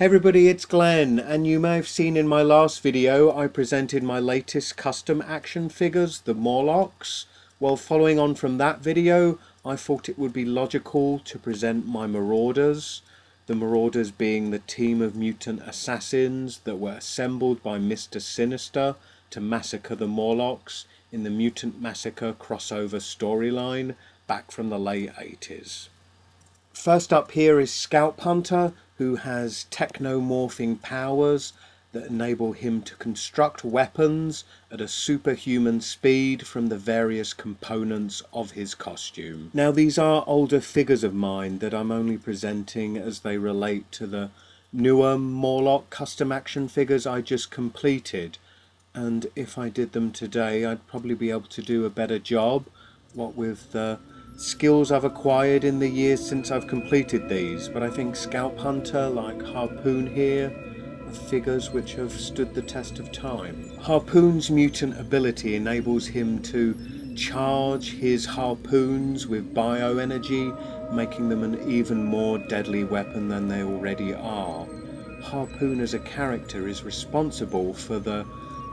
Hey everybody, it's Glenn, and you may have seen in my last video I presented my latest custom action figures, the Morlocks. Well, following on from that video, I thought it would be logical to present my Marauders. The Marauders being the team of mutant assassins that were assembled by Mister Sinister to massacre the Morlocks in the Mutant Massacre crossover storyline back from the late 80s. First up here is SCALPHUNTER, who has technomorphing powers that enable him to construct weapons at a superhuman speed from the various components of his costume. Now, these are older figures of mine that I'm only presenting as they relate to the newer Morlock custom action figures I just completed, and if I did them today I'd probably be able to do a better job, what with the skills I've acquired in the years since I've completed these. But I think SCALPHUNTER, like Harpoon here, are figures which have stood the test of time. Harpoon's mutant ability enables him to charge his harpoons with bioenergy, making them an even more deadly weapon than they already are. Harpoon as a character is responsible for the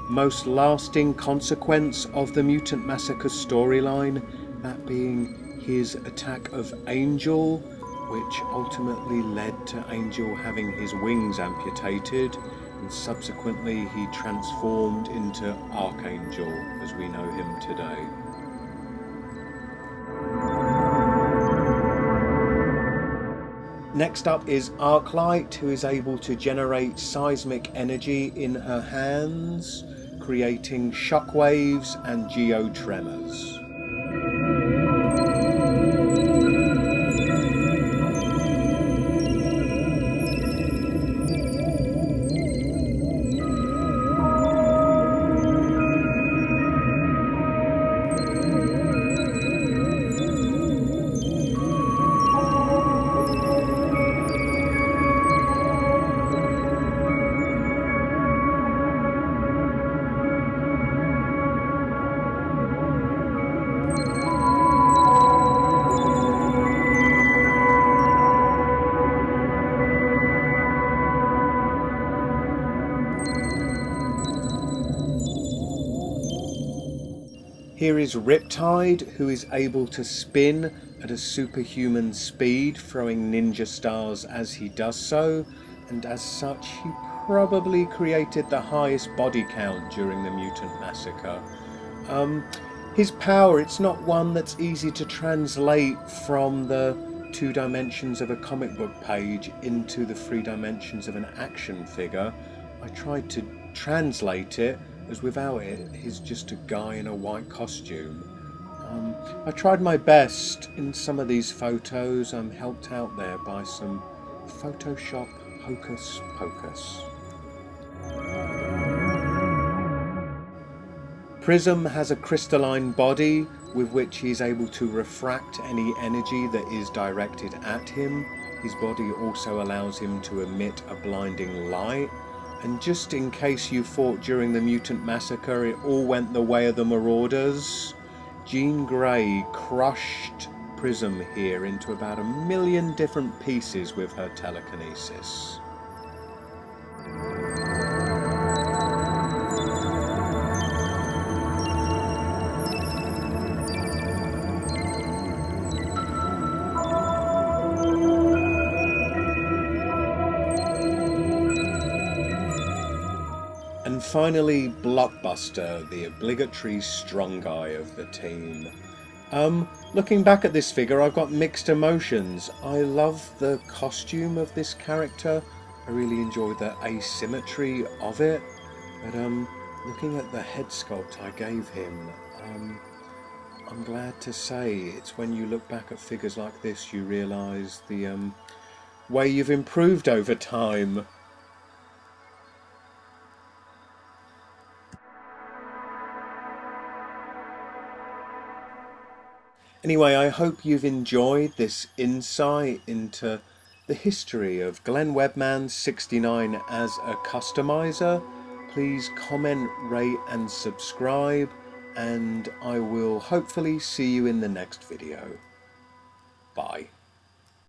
most lasting consequence of the Mutant Massacre storyline, that being his attack of Angel, which ultimately led to Angel having his wings amputated, and subsequently he transformed into Archangel as we know him today. Next up is ARCLIGHT, who is able to generate seismic energy in her hands, creating shockwaves and geotremors. Here is RIPTIDE, who is able to spin at a superhuman speed, throwing ninja stars as he does so, and as such he probably created the highest body count during the Mutant Massacre. His power, it's not one that's easy to translate from the 2 dimensions of a comic book page into the 3 dimensions of an action figure. I tried to translate it, as without it, he's just a guy in a white costume. I tried my best in some of these photos. I'm helped out there by some Photoshop hocus pocus. PRISM has a crystalline body with which he's able to refract any energy that is directed at him. His body also allows him to emit a blinding light. And just in case you thought during the Mutant Massacre it all went the way of the Marauders, Jean Grey crushed PRISM here into about 1 million different pieces with her telekinesis. And finally, Blockbuster, the obligatory strong guy of the team. Looking back at this figure, I've got mixed emotions. I love the costume of this character. I really enjoy the asymmetry of it. But looking at the head sculpt I gave him, I'm glad to say it's when you look back at figures like this you realise the way you've improved over time. Anyway, I hope you've enjoyed this insight into the history of Glenn Webb 69 as a customizer. Please comment, rate and subscribe, and I will hopefully see you in the next video. Bye.